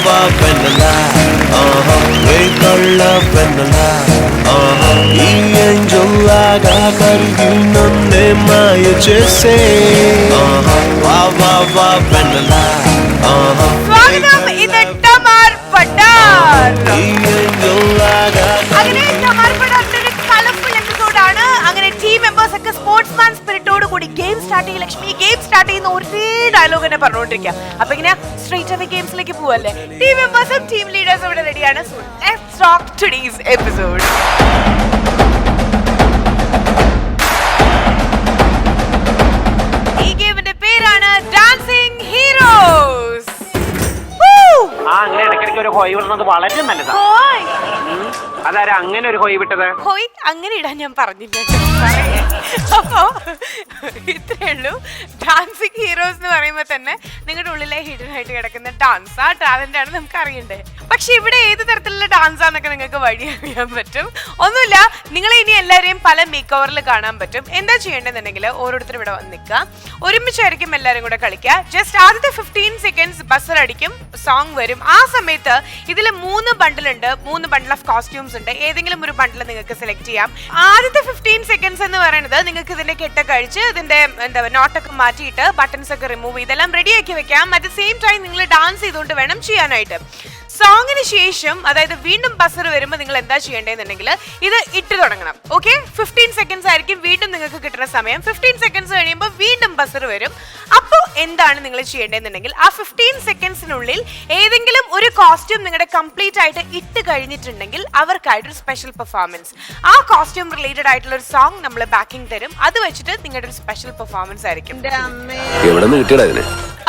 വാ പെണ്ണല വേഗള്ള പെണ്ണല ഈ ఏంజల్లాగా కరిగి నన్నే మాయ చేసే వా వా వా పెన్నల സ്വാഗതം ഇത് ടമാർ പട്ടാർ. ഈ ఏంజల్లాగా അങ്ങനെ ടമാർ പട്ടാറിന്റെ കളർഫുൾ എപ്പിസോഡാണ്. അങ്ങനെ ടീം മെമ്പേഴ്സ് ഒക്കെ സ്പോർട്സ്മാൻ സ്പിരിറ്റോട് കൂടി ഗെയിം സ്റ്റാർട്ട് ചെയ്യും. ലക്ഷ്മി ഗെയിം സ്റ്റാർട്ട് ചെയ്യുന്ന ഒരേ ഡയലോഗ് തന്നെ പറഞ്ഞുകൊണ്ടിരിക്കുക. അപ്പൊ ഇങ്ങനെ സ്ട്രേറ്റ് അവേ ഗെയിംസിലേക്ക് പോവല്ലേ. ടീം മെമ്പേഴ്സും ടീം ലീഡേഴ്സും ഇവിടെ റെഡിയാണ്. So let's talk today's episode. ഈ ഗെയിമിന്റെ പേരാണ് ഡാൻസിംഗ് ഹീറോസ്. അങ്ങനെ ഇടയ്ക്കിടയ്ക്ക് ഒരു ഹോയ് വിടുന്നത് വളരെ നല്ലതാണ്. അതാരാ അങ്ങനെ ഒരു ഹോയ് വിട്ടത്? ഹോയ് അങ്ങനെ ഇടാൻ ഞാൻ പറഞ്ഞില്ല. അപ്പോ ഇത്രേ ഉള്ളൂ. ഡാൻസിങ് ഹീറോസ് എന്ന് പറയുമ്പോൾ തന്നെ നിങ്ങളുടെ ഉള്ളിലെ ഹിഡൻ ആയിട്ട് കിടക്കുന്ന ഡാൻസ്, ആ ടാലന്റ് ആണ് നമുക്ക് അറിയണ്ടേ. പക്ഷെ ഇവിടെ ഏത് തരത്തിലുള്ള ഡാൻസാന്നൊക്കെ നിങ്ങൾക്ക് വഴി അറിയാൻ പറ്റും. ഒന്നുമില്ല, നിങ്ങളെ ഇനി എല്ലാവരെയും പല മേക്ക് ഓവറിൽ കാണാൻ പറ്റും. എന്താ ചെയ്യേണ്ടതെന്നുണ്ടെങ്കിൽ ഓരോരുത്തരും ഇവിടെ വന്ന് നിൽക്കുക. ഒരുമിച്ചായിരിക്കും എല്ലാവരും കൂടെ കളിക്കുക. ജസ്റ്റ് ആദ്യത്തെ 15 സെക്കൻഡ്സ് ബസർ അടിക്കും, സോങ് വരും. ആ സമയത്ത് ഇതിൽ 3 ബണ്ടിലുണ്ട്, 3 ബണ്ടിൽ ഓഫ് കോസ്റ്റ്യൂംസ് ഉണ്ട്. ഏതെങ്കിലും ഒരു ബണ്ടിൽ നിങ്ങൾക്ക് സെലക്ട് ചെയ്യാം. ആദ്യത്തെ 15 സെക്കൻഡ്സ് എന്ന് പറയുന്നത് നിങ്ങൾക്ക് ഇതിന്റെ കെട്ടൊക്കെ കഴിച്ച് ഇതിന്റെ നോട്ടൊക്കെ മാറ്റിയിട്ട് ബട്ടൺസ് ഒക്കെ റിമൂവ് ചെയ്തെല്ലാം റെഡിയാക്കി വെക്കാം. അറ്റ് ദ സെയിം ടൈം നിങ്ങൾ ഡാൻസ് ചെയ്തുകൊണ്ട് വേണം ചെയ്യാനായിട്ട്. സോങ്ങിന് ശേഷം, അതായത് വീണ്ടും ബസർ വരുമ്പോൾ നിങ്ങൾ എന്താ ചെയ്യേണ്ടതെന്നുണ്ടെങ്കിൽ ഇത് ഇട്ട് തുടങ്ങണം. ഓക്കെ, 15 സെക്കൻഡ്സ് ആയിരിക്കും വീണ്ടും നിങ്ങൾക്ക് കിട്ടുന്ന സമയം. 15 സെക്കൻഡ്സ് കഴിയുമ്പോൾ വീണ്ടും ബസർ വരും. അപ്പോൾ എന്താണ് നിങ്ങൾ ചെയ്യേണ്ടതെന്നുണ്ടെങ്കിൽ ആ 15 സെക്കൻഡ്സിനുള്ളിൽ ഏതെങ്കിലും ഒരു കോസ്റ്റ്യൂം നിങ്ങളുടെ കംപ്ലീറ്റ് ആയിട്ട് ഇട്ട് കഴിഞ്ഞിട്ടുണ്ടെങ്കിൽ അവർക്കായിട്ടൊരു സ്പെഷ്യൽ പെർഫോമൻസ്, ആ കോസ്റ്റ്യൂം റിലേറ്റഡ് ആയിട്ടുള്ള ഒരു സോങ് നമ്മൾ ബാക്കിംഗ് തരും. അത് വെച്ചിട്ട് നിങ്ങളുടെ ഒരു സ്പെഷ്യൽ പെർഫോമൻസ് ആയിരിക്കും.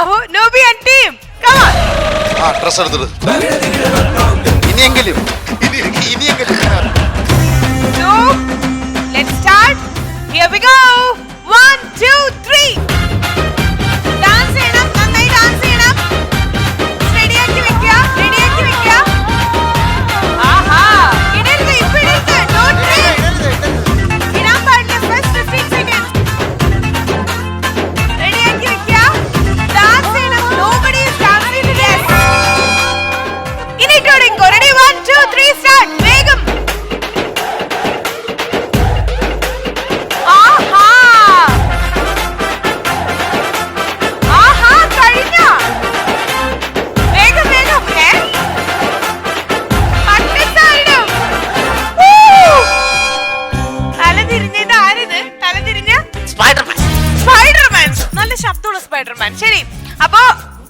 അപ്പോ Noby and team come on. Dress എടുത്തിട്ട് ഇനിയെങ്കിലും So, let's start. Here we go. 1, 2, 3. Dance ചെയ്യണം, നന്നായി dance ചെയ്യണം. റെഡിയാക്കി വെക്കുക. ആഹാ, ഇടരുത്, ഇപ്പൊ ഇടരുത്. Don't trip. ഇടാൻ പാടില്ല. First 15 seconds. റെഡിയാക്കി വെക്കുക. Dance ചെയ്യണം. Nobody is dancing. Yes. ഇനി ഇട്ട് തുടങ്ങിക്കോ. Ready? 1, 2, 3, start. വേഗം. സ്പൈഡർമാൻ. ശരി, അപ്പോ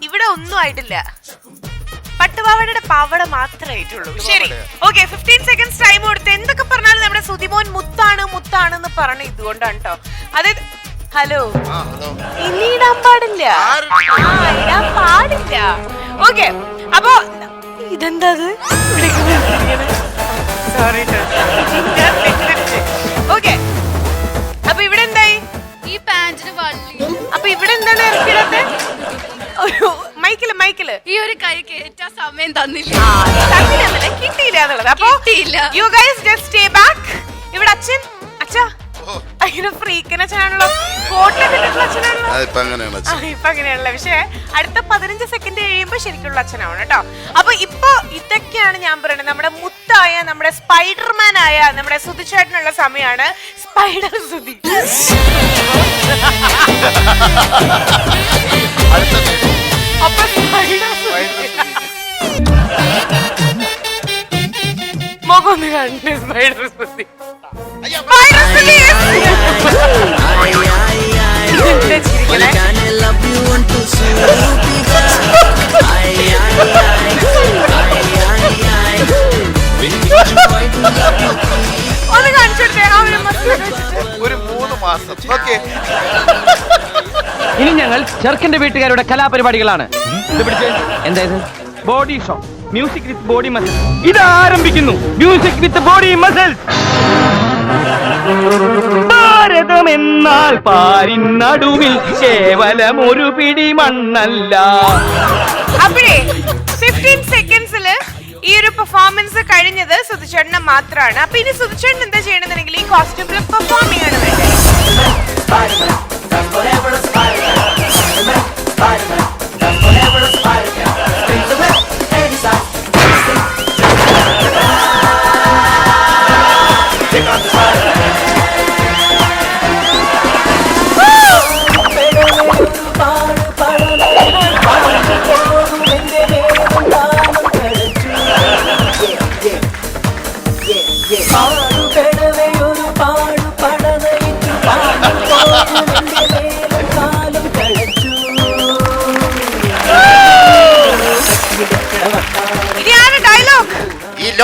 ഇവിടെ ഒന്നും ആയിട്ടില്ല. പട്ടുപാവടയുടെ പാവട മാത്രമേ ആയിട്ടുള്ളൂ. ശരി, ഓക്കെ. 15 സെക്കൻഡ്സ് ടൈം കൊടുത്ത് എന്തൊക്കെ പറഞ്ഞാലും നമ്മുടെ സുതിമോൻ മുത്താണെന്ന് പറഞ്ഞ ഇതുകൊണ്ടാണ് കേട്ടോ. അതായത് ഹലോ, ഇനി ഇടാൻ പാടില്ല. ഓക്കെ, അപ്പോ ഇതെന്താ സോറി. ഓക്കെ, അപ്പൊ ഇവിടെ എന്തായി? ഈ പാന്റിന് വള്ളി. അപ്പൊ ഇവിടെ എന്താണ് ഇറക്കിയിടത്തെ? ഒരു മൈക്കില് ഈ ഒരു കൈ കേറ്റാൻ സമയം തന്നില്ല. കിട്ടിയില്ല എന്നുള്ളത്. അപ്പൊ you guys just stay back. ഇവിടെ അച്ഛാ അങ്ങനെ ഫ്രീക്കൻ അച്ഛനാണല്ലോ, കോട്ടൊക്കെ ഇട്ടിട്ടുള്ള അച്ഛനാണല്ലോ. ഇപ്പൊ അങ്ങനെയാണല്ലോ. പക്ഷെ അടുത്ത 15 സെക്കൻഡ് കഴിയുമ്പോ ശരിക്കുള്ള അച്ഛനാവണം കേട്ടോ. അപ്പൊ ഇപ്പൊ ഇതൊക്കെയാണ് ഞാൻ പറയുന്നത്. നമ്മുടെ മുത്തായ, നമ്മുടെ സ്പൈഡർമാൻ ആയ നമ്മുടെ സുധിച്ചേട്ടനുള്ള സമയമാണ്. സ്പൈഡർ സുധി. അപ്പൊ മുഖമൊന്ന് കണ്ടു. സ്പൈഡർ സുധി. ഒന്ന് കാണിച്ചെടുത്തേ ഒരു 3 മാസം. ഓക്കെ, ഇനി ഞങ്ങൾ ചെറുക്കന്റെ വീട്ടുകാരുടെ കലാപരിപാടികളാണ്. എന്തായത്? Body show, music with body muscles. ഇത് ആരംഭിക്കുന്നു. Music with body muscles. Bharatam എന്നാൽ പാരിനടുവിൽ കേവലം ഒരു പിടി മണ്ണല്ല. അപ്പോഴേ 15 സെക്കൻഡ്സില് ഈ ഒരു പെർഫോമൻസ് കഴിഞ്ഞത് സുധിച്ചേട്ടന് മാത്രമാണ്. അപ്പൊ ഇനി സുധിച്ചേട്ടൻ എന്താ ചെയ്യണമെന്നുണ്ടെങ്കിൽ ഈ കോസ്റ്റ്യൂമിൽ പെർഫോം ചെയ്യാണ് വേണ്ടത്.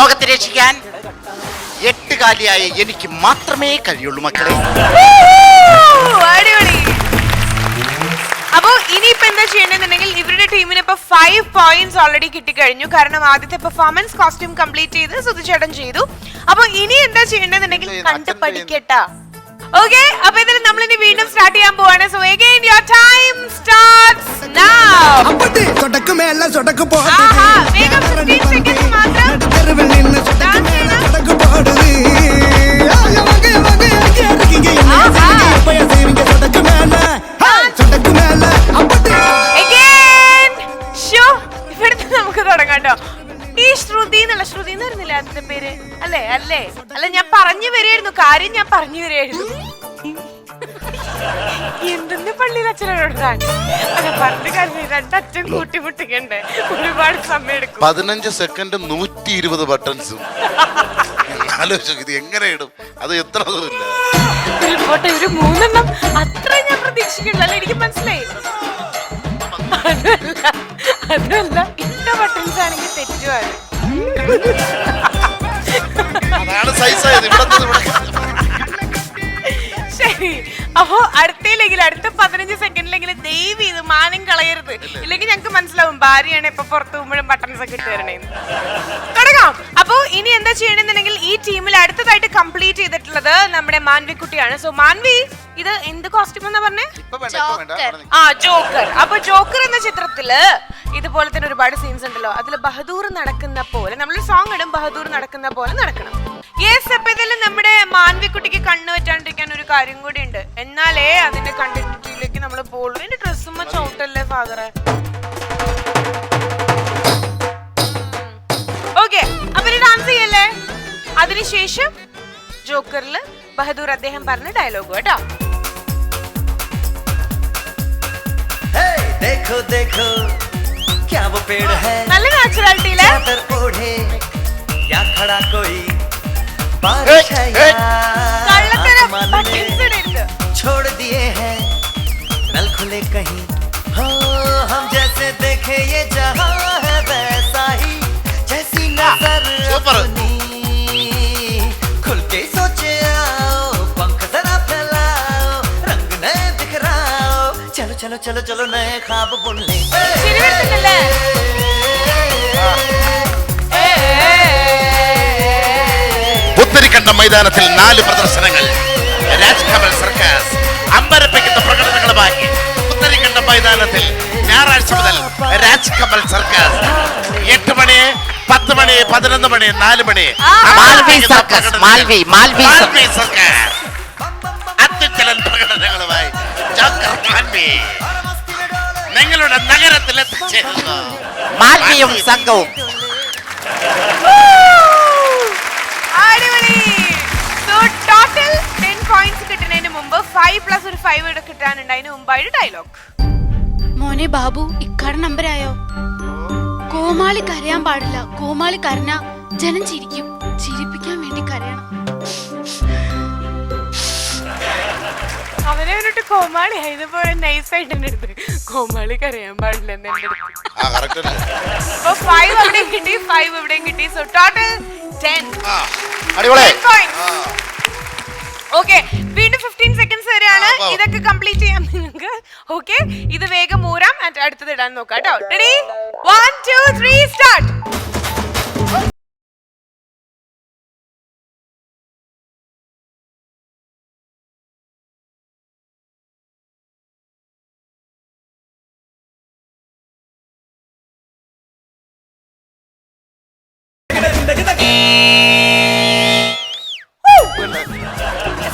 ലോകത്തെ രക്ഷിക്കാൻ 8 കാലിയായ എനിക്ക് മാത്രമേ കഴിയുള്ളൂ മക്കളെ. അടിപൊളി. അപ്പോ ഇനിയിപ്പോ എന്താ ചെയ്യണമെന്നുണ്ടെങ്കിൽ ഇവരുടെ ടീമിന് ഇപ്പൊ 5 പോയിന്റ്സ് ഓൾറെഡി കിട്ടിക്കഴിഞ്ഞു. കാരണം ആദ്യത്തെ പെർഫോമൻസ് കോസ്റ്റ്യൂം കംപ്ലീറ്റ് ചെയ്ത് സുധിച്ചേട്ടൻ ചെയ്തു. അപ്പൊ ഇനി എന്താ ചെയ്യേണ്ടതെന്നുണ്ടെങ്കിൽ കണ്ട് പഠിക്കട്ടാ. ഓക്കെ, അപ്പൊ ഇതിൽ നമ്മൾ ഇനി വീണ്ടും സ്റ്റാർട്ട് ചെയ്യാൻ പോവാണ്. So again your time starts now. വേഗം 15 സെക്കൻഡ്സ് മാത്രം. ഇവിടുത്തെ നമുക്ക് തുടങ്ങാട്ടോ. ഈ ശ്രുതി എന്നുള്ള ശ്രുതി എന്നായിരുന്നില്ല അതിന്റെ പേര്? അല്ലേ അല്ലേ അല്ല, ഞാൻ പറഞ്ഞു വരികയായിരുന്നു, കാര്യം ഞാൻ പറഞ്ഞു വരികയായിരുന്നു. എന്തെന്ന് പള്ളിയിൽ അച്ഛനോട് പറഞ്ഞ കാര്യം രണ്ടച്ഛൻ കൂട്ടിമുട്ടിക്കണ്ടേ, ഒരുപാട് സമയം എടുക്കും. 15 സെക്കൻഡ് 120 ബട്ടൺസും ആലോചിച്ചു. ഇത് എങ്ങനെ ഇടും? അത് എത്ര ദൂരമില്ല. ഒരു 3 എണ്ണം അത്ര ഞാൻ പ്രതീക്ഷിക്കുന്നില്ല. അല്ല, എനിക്ക് മനസ്സിലായി. അതല്ല, ഇട്ട ബട്ടൺസ് ആണെങ്കിൽ തെറ്റുമാണ്. അതാണ് സൈസായത്. ശരി, അപ്പോ അടുത്തയിലെങ്കിലും അടുത്ത 15 സെക്കൻഡിലെങ്കിലും ദയവ് ഇത് മാനം കളയരുത്. ഇല്ലെങ്കിൽ ഞങ്ങക്ക് മനസ്സിലാവും ഭാര്യയാണ് ഇപ്പൊ പുറത്തു പോകുമ്പോഴും ബട്ടൺസ് ഒക്കെ ഇട്ട് തരണേന്ന്. തുടങ്ങാം. അപ്പോ ഇനി എന്താ ചെയ്യണമെന്നുണ്ടെങ്കിൽ ഈ ടീമിൽ അടുത്തതായിട്ട് കംപ്ലീറ്റ് ചെയ്തിട്ടുള്ളത് നമ്മുടെ മാൻവിക്കുട്ടിയാണ്. സോ മാൻവി, ഇത് എന്ത് കോസ്റ്റ്യൂം എന്നാ പറഞ്ഞേ? ജോക്കർ. അപ്പൊ ജോക്കർ എന്ന ചിത്രത്തില് ഇതുപോലെ തന്നെ ഒരുപാട് സീൻസ് ഉണ്ടല്ലോ. അതിൽ ബഹദൂർ നടക്കുന്ന പോലെ നമ്മളൊരു സോങ് ഇടും, ബഹദൂർ നടക്കുന്ന പോലെ നടക്കണം. യെസ്, അപ്പൊ ഇതിൽ നമ്മുടെ മാൻവിക്കുട്ടിക്ക് കണ്ണു വെച്ചാണ്ടിരിക്കാൻ ഒരു കാര്യം കൂടി ഉണ്ട്. എന്നാലേ അതിന്റെ കണ്ടിന്യൂറ്റിയിലേക്ക് നമ്മൾ പോളൂ. എന്റെ ഡ്രസ്സുമ്മ ചവിട്ടല്ലേ ഫാദറെ. ഓക്കെ, അപ്പൊ ഡാൻസ് ചെയ്യല്ലേ. അതിനുശേഷം ജോക്കറില് ബഹദൂർ അദ്ദേഹം പറഞ്ഞ ഡയലോഗ് കേട്ടോ. देखो देखो क्या वो पेड़ है, നല്ല നാച്ചുറാലിറ്റിയിലെ चादर ओढ़े या खड़ा कोई बारिश है या आसमान में छोड़ दिए हैं नल खुले कहीं हो, हम जैसे देखे ये जहां है वैसा ही, जैसी नजर अपनी खुल के सोचे आओ, पंख जरा फैलाओ, रंग नए दिखराओ, चलो चलो चलो चलो नए ख्वाब बुनने. പുത്തരിക്കണ്ട മൈതാനത്തിൽ 4 പ്രദർശനങ്ങൾ. രാജ് കമൽ സർക്കാസ് അമ്പരപ്പിക്കുന്ന പ്രകടനങ്ങളുമായി പുത്തരിക്കണ്ട മൈതാനത്തിൽ ഞായറാഴ്ച മുതൽ രാജ് കമൽ സർക്കാസ് 8 മണി, 10 മണി, 11 മണി, 4 മണി. മാൽവി സർക്കാസ് അത്യുജ്വലൻ പ്രകടനങ്ങളുമായി ജോക്കർ മാൻവി നിങ്ങളുടെ നഗരത്തിൽ എത്തിച്ചേരുന്നു. മാൽവിയും സംഘവും. അടിപൊളി. സോ ടോട്ടൽ 10 പോയിന്റ്സ് കിട്ടുന്നതിന് മുമ്പ് 5 പ്ലസ് ഒരു 5 ഇവിടെ കിട്ടാനുണ്ട്. അതിന് മുമ്പായിട്ട് ഡയലോഗ്. മോനെ ബാബു, ഇക്കാടെ നമ്പരായോ? കോമാളി കരയാൻ പാടില്ല. കോമാളി കരഞ്ഞ ജനം ചിരിക്കും. ചിരിപ്പിക്കാൻ വേണ്ടി കരയണം. അവനെ വേണ്ടിട്ട് കോമാളി ഇതുപോലെ നൈസായിട്ട് എന്റെ അടുത്ത് കോമാളി കരയാൻ പാടില്ല എന്ന് എന്റെ അടുത്ത്. അപ്പൊ 5 അവിടെയും കിട്ടി, 5 ഇവിടെയും കിട്ടി. So total 10 points. ഓക്കെ, വീണ്ടും 15 സെക്കൻഡ്സ് വരെയാണ്. ഇതൊക്കെ കംപ്ലീറ്റ് ചെയ്യാം നിങ്ങൾക്ക്. ഓക്കെ, ഇത് വേഗം ഊരാം. അടുത്തത് ഇടാൻ നോക്കാം കേട്ടോ. റെഡി? 1 2 3 സ്റ്റാർട്ട്.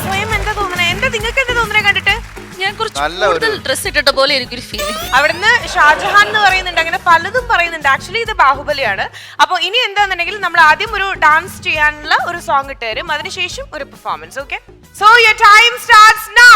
സ്വയം എന്താ തോന്നണേ? നിങ്ങൾക്ക് എന്താ തോന്നണേ കണ്ടിട്ട്? ഞാൻ കുറച്ച് കൂടുതൽ ഡ്രസ് ഇട്ടിട്ട പോലെ എനിക്കൊരു ഫീലിംഗ്. അവിടുന്ന് ഷാജഹാൻ എന്ന് പറയുന്നുണ്ട്, അങ്ങനെ പലതും പറയുന്നുണ്ട്. ആക്ച്വലി ഇത് ബാഹുബലിയാണ്. അപ്പൊ ഇനി എന്താണെന്നുണ്ടെങ്കിൽ നമ്മൾ ആദ്യം ഒരു ഡാൻസ് ചെയ്യാനുള്ള ഒരു സോങ് ഇട്ട് തരും, അതിനുശേഷം ഒരു performance. Okay, so your time starts now.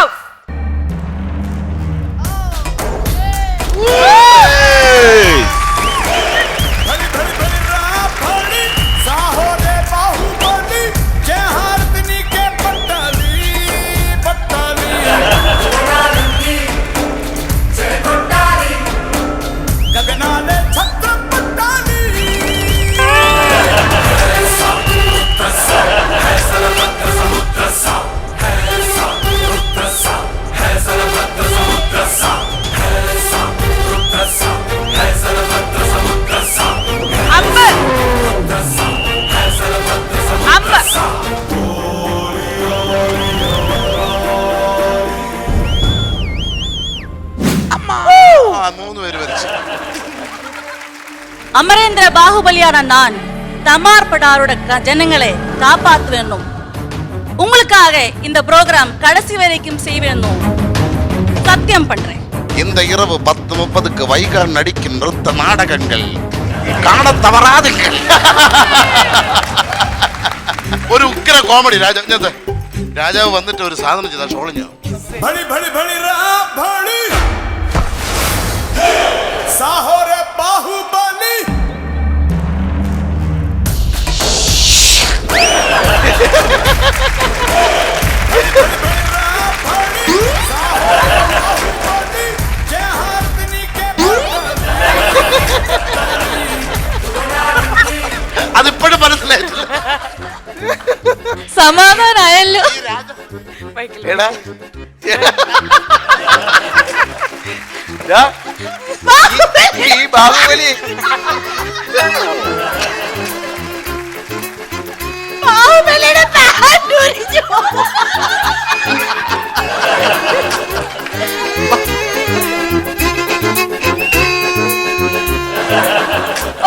Amarendra பாகுபலியான நான் தமார்படாரோட ஜனங்களை காப்பாத்துவேணும். உங்களுக்காக இந்த ப்ரோக்ராம் கடைசி வரைக்கும் செய்வேணும் சத்தியம் பண்றேன். இந்த இரவு 10:30க்கு வைகான் நடிக்கும் நிறுத்த நாடகங்கள் காண தவறாதுங்கள். ഒരു ഉഗ്ര കോമഡി രാജാവ് വന്നിട്ട് ഒരു സാധനം ചെയ്താ ഷോളിഞ്ഞു. അതിപ്പോഴും മനസ്സിലായിട്ടില്ല. സമാധാനായല്ലോ. എടാ ഈ ബാഹുബലി ബാഹുബലിയുടെ പാന്റ് ഒരിഞ്ഞു.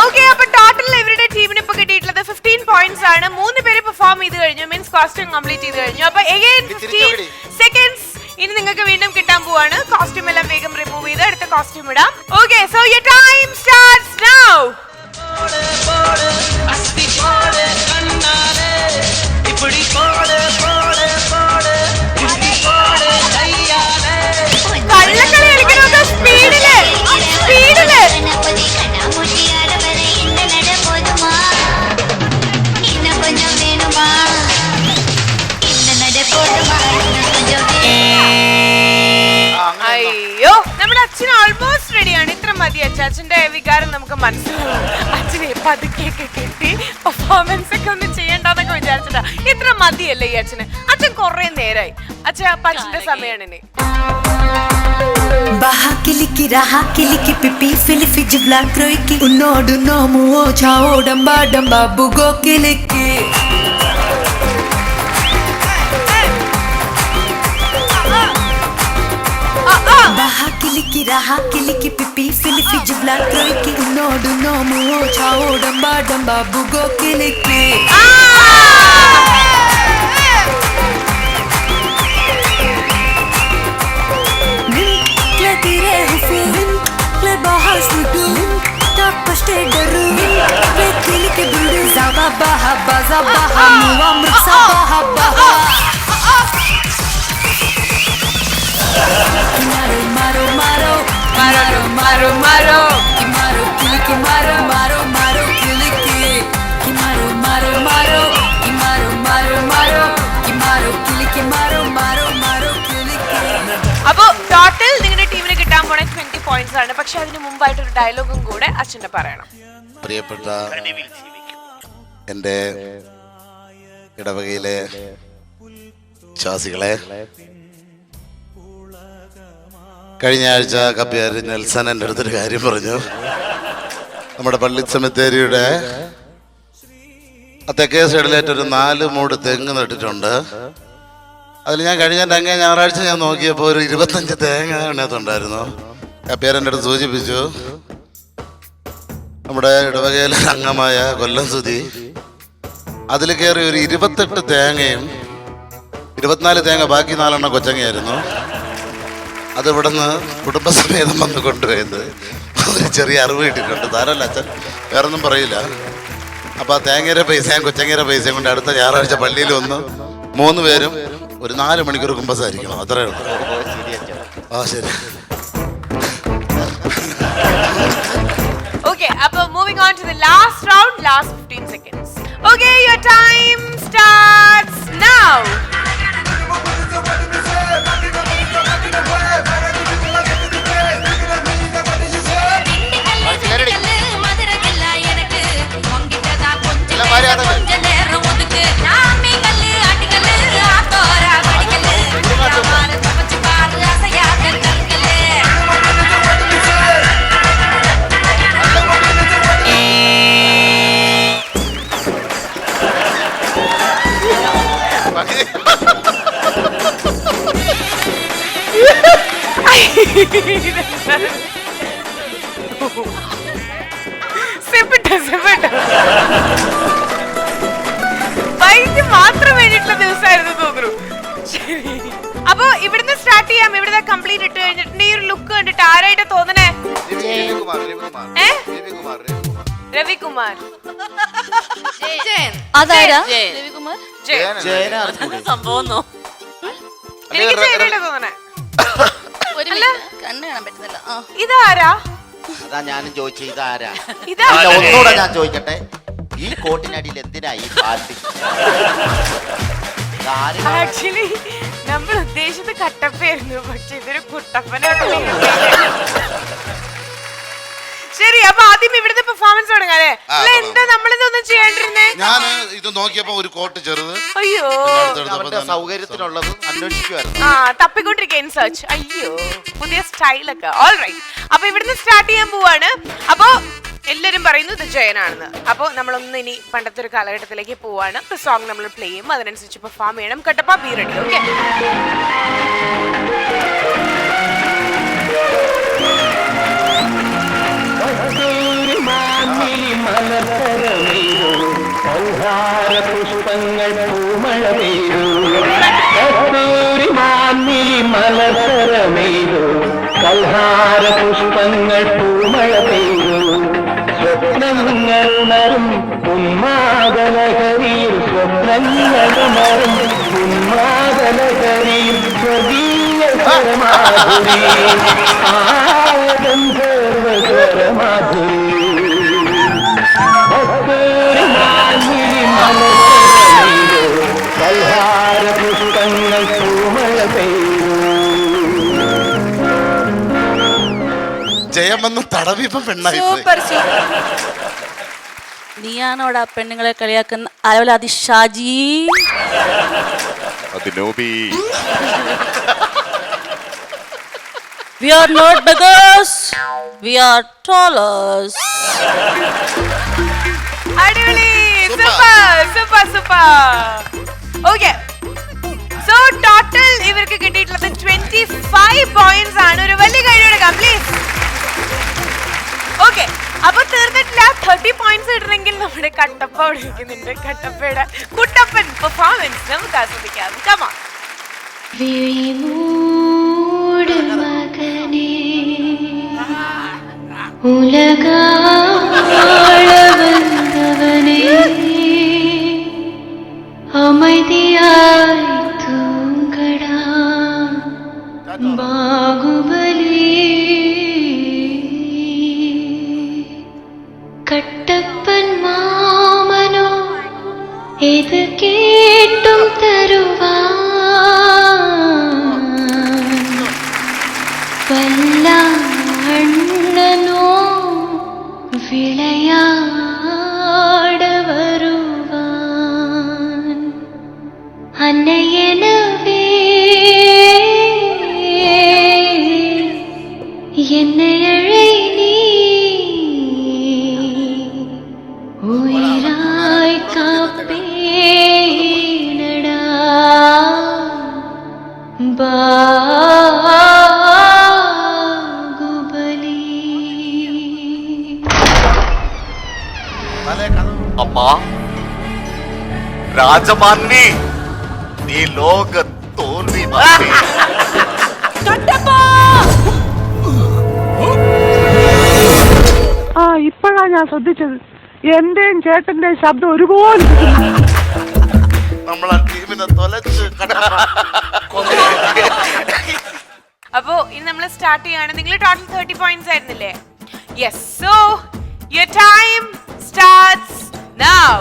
ഓക്കെ, അപ്പൊ ടോട്ടൽ ഇവരുടെ ടീമിന് ഇപ്പൊ കിട്ടിയിട്ടുള്ളത് 15 പോയിന്റ്സ് ആണ്. 3 പേര് പെർഫോം ചെയ്ത് കഴിഞ്ഞു, മീൻസ് കോസ്റ്റ്യൂം കംപ്ലീറ്റ് ചെയ്ത് കഴിഞ്ഞു. അപ്പൊ അഗൈൻ 15 സെക്കൻഡ്സ് ഇനി നിങ്ങൾക്ക് വീണ്ടും കിട്ടാൻ പോവാണ്. കോസ്റ്റ്യൂം എല്ലാം വേഗം റിമൂവ് ചെയ്ത് അടുത്ത കോസ്റ്റ്യൂം ഇടാം. Okay, so your time starts now. കള്ളക്കളി കളിക്കണോ? സ്പീഡില് സ്പീഡില്. അയ്യോ, നമ്മുടെ അച്ഛൻ ഓൾമോസ്റ്റ് റെഡിയാണ്. ഇത്ര മതി അച്ഛൻ്റെ വികാരം നമുക്ക് മനസ്സിലാവും. അച്ഛനെ പതുക്കെയൊക്കെ കിട്ടി പെർഫോമൻസ് ഒക്കെ ഒന്നും ചെയ്യണ്ടെന്നൊക്കെ വിചാരിച്ചിട്ടാ. ഇത്ര മതിയല്ലേ ഈ അച്ഛന്? അച്ഛൻ കുറെ നേരായി. അച്ഛൻ അച്ഛന്റെ സമയമാണ് ഇനി. Baha kiliki raha kiliki pipi filifi jibla kroiki unodu nomu o chao damba damba bugo kiliki Baha kiliki raha kiliki pipi filifi jibla kroiki unodu nomu o chao damba damba bugo kiliki Baha baza baha muwa mrsa baha baha Maro maro maro maro maro maro Maro kiliki maro maro maro kiliki Maro maro maro Maro maro maro Maro kiliki maro maro maro kiliki. അപ്പൊ total നിങ്ങളുടെ ടീമിന് കിട്ടാൻ പോണ 20 points ആണ്. പക്ഷെ അതിന് മുമ്പായിട്ട് ഒരു ഡയലോഗും കൂടെ അച്ഛനെ പറയണം. പ്രിയപ്പെട്ട എൻ്റെ ഇടവകയിലെ വിശ്വാസികളെ, കഴിഞ്ഞ ആഴ്ച കപ്പ്യാർ നെൽസൺ എൻ്റെ അടുത്തൊരു കാര്യം പറഞ്ഞു. നമ്മുടെ പള്ളി സെമിത്തേരിയുടെ തെക്കേ സൈഡിലായിട്ടൊരു 4 മൂട് തെങ്ങ് നട്ടിട്ടുണ്ട്. അതിൽ ഞാൻ കഴിഞ്ഞ അങ്ങേ ഞായറാഴ്ച ഞാൻ നോക്കിയപ്പോൾ ഒരു 25 തേങ്ങ അതിനകത്തുണ്ടായിരുന്നു. കപ്പ്യാർ എൻ്റെ അടുത്ത് സൂചിപ്പിച്ചു, നമ്മുടെ ഇടവകയിലെ അംഗമായ കൊല്ലം സുധി അതിൽ കയറി ഒരു 28 തേങ്ങയും 24 തേങ്ങ ബാക്കി 4 കൊച്ചങ്ങയായിരുന്നു. അത് ഇവിടെ നിന്ന് കുടുംബസമേതം വന്ന് കൊണ്ടുപോയത് ഒരു ചെറിയ അറിവ് കിട്ടിയിട്ടുണ്ട്. താരമല്ല അച്ഛൻ, വേറൊന്നും പറയില്ല. അപ്പോൾ ആ തേങ്ങയുടെ പൈസയും കൊച്ചങ്ങയുടെ പൈസയും കൊണ്ട് അടുത്ത ഞായറാഴ്ച പള്ളിയിൽ വന്ന് 3 പേരും ഒരു 4 മണിക്കൂർ കുമ്പസാരിക്കണം. അത്രയേ ഉള്ളൂ. ആ ശരി. Okay, അപ്പൊ moving on to the last round, last 15 seconds. Okay, your time starts now. രസപ്പെട്ടു. വൈകിട്ട് മാത്രം വേണ്ടിയിട്ടുള്ള ദിവസമായിരുന്നു തോന്നുന്നു. ശരി, അപ്പൊ ഇവിടുന്ന് സ്റ്റാർട്ട് ചെയ്യാം. ഇവിടുന്ന് കംപ്ലീറ്റ് ഇട്ട് കഴിഞ്ഞിട്ടുണ്ട്. ഈ ഒരു ലുക്ക് കണ്ടിട്ട് ആരായിട്ട് തോന്നണേ? രവികുമാർ. അതാരാ രവികുമാർ? സംഭവം എനിക്ക് ജയനായിട്ട് തോന്നണേ. കണ്ണ് കാണാൻ പറ്റുന്നില്ല. ഇതാരാ? അതാ ഞാനും ചോദിച്ചത് ഇതാരാ. ഇതാ ഒന്നുകൂടെ ഞാൻ ചോദിക്കട്ടെ, ഈ കോട്ടിനടിയിൽ എന്തിനാ ഈ പാർട്ടി? ആക്ച്വലി നമ്മൾ ഉദ്ദേശിച്ചത് കട്ടപ്പയായിരുന്നു, പക്ഷെ ഇതൊരു കുട്ടപ്പനായിട്ട്. ശരി, അപ്പൊ ആദ്യം ഇവിടുത്തെ പെർഫോമൻസ് തുടങ്ങാം അല്ലേ? അല്ല, എന്താ നമ്മളിതൊന്നും ചെയ്യാണ്ടിരുന്നേ? ഞാൻ ഇത് നോക്കിയപ്പോ ഒരു കോട്ട് ചെറുത്. അയ്യോ, സൗകര്യത്തിനുള്ളത് അന്വേഷിക്കുവായിരുന്നു. ആ, തപ്പിക്കൊണ്ടിരിക്കാൻ സെർച്ച്. അയ്യോ, പുതിയ സ്റ്റൈലൊക്കെ. ഓൾ റൈറ്റ്, അപ്പൊ ഇവിടുന്ന് സ്റ്റാർട്ട് ചെയ്യാൻ പോവാണ്. അപ്പൊ എല്ലാരും പറയുന്നു ഇത് ജയനാണെന്ന്. അപ്പോൾ നമ്മളൊന്ന് ഇനി പണ്ടത്തെ ഒരു കാലഘട്ടത്തിലേക്ക് പോവാണ്. സോങ് നമ്മൾ പ്ലേ ചെയ്യും, അതിനനുസരിച്ച് പെർഫോം ചെയ്യണം. Kattappa, be ready. ഓക്കെ, പുഷ്പങ്ങൾ പൂമഴ പെയ്തു, കസ്തൂരി മാന്നിലി മലസരമെയ്തു, കൽഹാര പുഷ്പങ്ങൾ പൂമഴ പെയ്തു, സ്വപ്നങ്ങൾ നറും ഉന്മാദലഹരിയിൽ, സ്വപ്നങ്ങൾ നറും ഉന്മാദലഹരിയിൽ, സ്വർഗീയ സ്വരമാധുരി, ഗന്ധർവ സ്വരമാധുരി, കൽഹാര പുഷ്പങ്ങൾ പൂമഴ പെയ്തു. ജയമെന്ന് തടവിപ്പോ പെണ്ണായി. നീയാണോടെ ആ പെണ്ണുങ്ങളെ കളിയാക്കുന്ന അലവലാതി Shaji? We are not beggars, we are tollers. അടിപൊളി, super super super. Okay, so total ഇവർക്ക് കിട്ടിയിട്ടുള്ളത് 25 പോയിന്റ്സ് ആണ്. ഒരു വലിയ കഴിവ് കംപ്ലീറ്റ്. ഓക്കെ, അപ്പൊ തീർന്നിട്ടില്ല. 30 പോയിന്റ്സ് ഇടണമെങ്കിൽ നമ്മുടെ കട്ടപ്പ അവിടെ ഇരിക്കുന്നുണ്ട്. കട്ടപ്പയുടെ കുട്ടപ്പൻ പെർഫോമൻസ് നമുക്ക് ആസ്വദിക്കാം. കമാ. உலகாளவந்தவனே அமைதியாய் தூங்கடா பாகுபலி கட்டப்பன் மாமனோ எது கேட்டும் தருவான் வல்லாண்ணனோ விளையாட வருவான் அன்னையனவே என்னை அழை நீ உயிராய் காப்பேனடா അമ്മാ രാജമാന്നി, നീ ലോക തോൽവി ഇപ്പോഴാ ഞാൻ ശ്രദ്ധിച്ചത്, എന്റെയും ചേട്ടന്റെയും ശബ്ദം ഒരുപോലെ. നമ്മളെ ടീമിനെ തൊലച്ച്. അപ്പോ ഇനി നമ്മൾ സ്റ്റാർട്ട് ചെയ്യാണ്. നിങ്ങൾ ടോട്ടൽ 30 പോയിന്റ്സ് ആയിരുന്നില്ലേ? Yes, so your time starts now.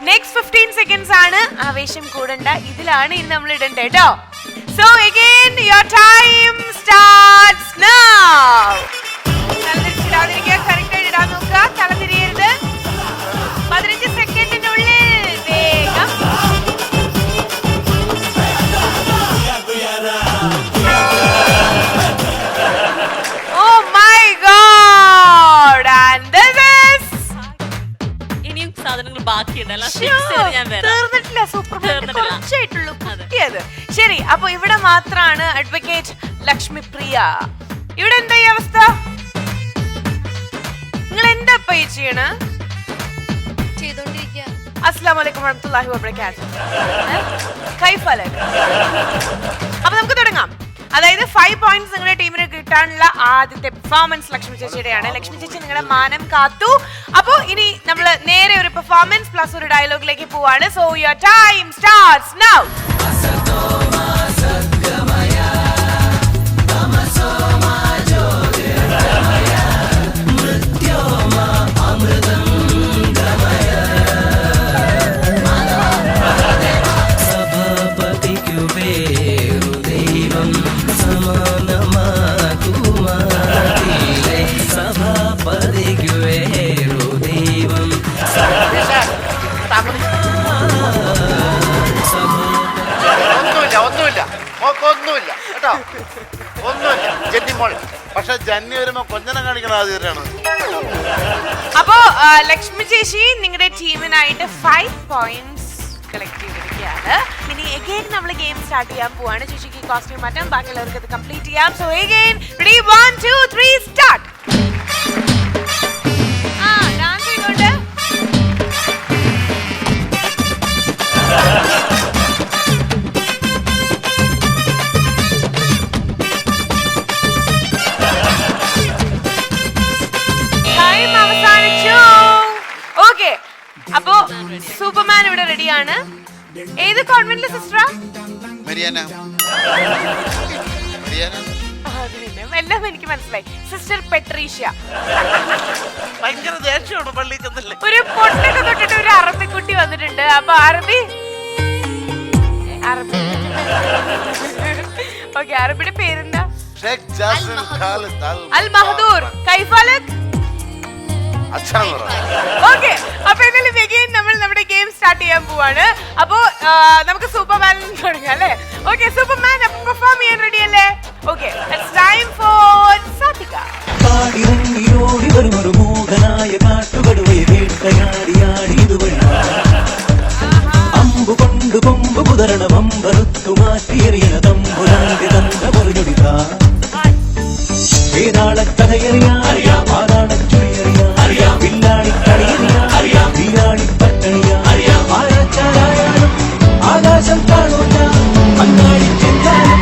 Next 15 seconds ആണ്. ആവേശം കൂടണ്ട, ഇതിലാണ് ഇനി നമ്മൾ ഇടണ്ടേ കേട്ടോ. So again your time starts now. തലതിരിച്ചിടാതിരിക്കുക, കറക്റ്റ് ആയിട്ട് ഇടാൻ നോക്കുക, തലതിരിയരുത്. 15 സെക്കൻഡിനുള്ളിൽ വേഗം. Oh my God! ആണ് അഡ്വക്കേറ്റ് ലക്ഷ്മി പ്രിയ. ഇവിടെ എന്താ ഈ അവസ്ഥ? നിങ്ങൾ എന്താ ഇപ്പൊ ചെയ്യണ? അസ്സലാമു അലൈക്കും വറഹ്മത്തുള്ളാഹി വബറകാതുഹു. കൈഫലക്. അപ്പൊ നമുക്ക് തുടങ്ങാം. അതായത് 5 പോയിന്റ്സ് നിങ്ങളുടെ ടീമിന് കിട്ടാനുള്ള ആദ്യത്തെ പെർഫോമൻസ് ലക്ഷ്മി ചേച്ചിയുടെയാണ്. ലക്ഷ്മി ചേച്ചി നിങ്ങളുടെ മാനം കാത്തു. അപ്പോ ഇനി നമ്മൾ നേരെ ഒരു പെർഫോമൻസ് പ്ലസ് ഒരു ഡയലോഗിലേക്ക് പോവാണ്. So your time starts now. ഒന്നുമില്ല കേട്ടോ, ഒന്നുമില്ല ജന്നിമോൾ. പക്ഷെ ജന്നി വരുമ്പോ കൊഞ്ഞനം കാണിക്കണ ആദ്യമായിട്ടാണ്. അപ്പോ ലക്ഷ്മി ചേച്ചി നിങ്ങളുടെ ടീമിനായിട്ട് 5 പോയിന്റ്സ് കളക്ട് ചെയ്തിരിക്കുകയാണ്. ഇനി എഗെയിൻ നമ്മൾ ഗെയിം സ്റ്റാർട്ട് ചെയ്യാൻ പോവാണ്. ചേച്ചിക്ക് കോസ്റ്റ്യൂം മാറ്റാം, ബാക്കിയുള്ളവർക്ക് ഇത് കംപ്ലീറ്റ് ചെയ്യാം. So again ready 1 2 3 start. Dance ചെയ്തോണ്ട് അപ്പോ സൂപ്പർമാൻ ഇവിടെ റെഡിയാണ്. ഏത് കോൺവെന്റിലെ സിസ്റ്ററാ? മരിയാന. എല്ലാം എനിക്ക് മനസ്സിലായി. Sister Patricia. ഭയങ്കര ദേഷ്യമാണ് പള്ളി ചെന്നല്ലേ. ഒരു പൊട്ടൊക്കെ തൊട്ടിട്ട് ഒരു അറബിക്കുട്ടി വന്നിട്ടുണ്ട്. അപ്പൊ അറബി ഓക്കെ, അറബിയുടെ പേരെന്താ? അൽ മഹദൂർ. കൈഫലക്. ഓക്കെ, അപ്പൊ എന്തായാലും again നമ്മൾ നമ്മുടെ ഗെയിം സ്റ്റാർട്ട് ചെയ്യാൻ പോവാണ്. അപ്പോ നമുക്ക് സൂപ്പർമാൻ തുടങ്ങാം അല്ലേ? ഓക്കെ, സൂപ്പർമാൻ പെർഫോം ചെയ്യാൻ റെഡി അല്ലേ? Okay, it's time for Sadhika. അമ്പു കൊണ്ട് കൊമ്പ് കുതരണ വമ്പറുത്തു മാറ്റിയെറിയണ തമ്പുരാന്റെ തന്ത പൊറിഞ്ഞൊടിത വേതാളക്കഥയറിയാം പാതാളച്ചുഴിയറിയാം വില്ലാളി കളിയറിയാം വീരാളി പട്ടണിയാം ആരാച്ചാരായാലും ആകാശം കാണൂല അങ്ങാടി ചെന്നാലും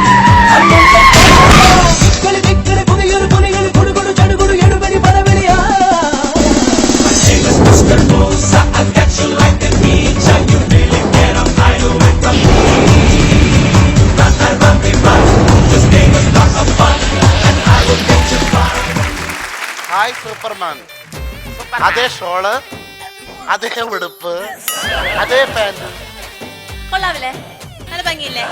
പുതിയൊരു പുലികൾ കൊടുകൊടു ചടുകൊടു എടുപടി പലവെളിയാ. Hi superman. അതേ ഷോള്, അതേ ഉടുപ്പ്, അതേ പാന്റ്. കൊള്ളാവില്ലേ? നല്ല ഭംഗിയില്ലേ?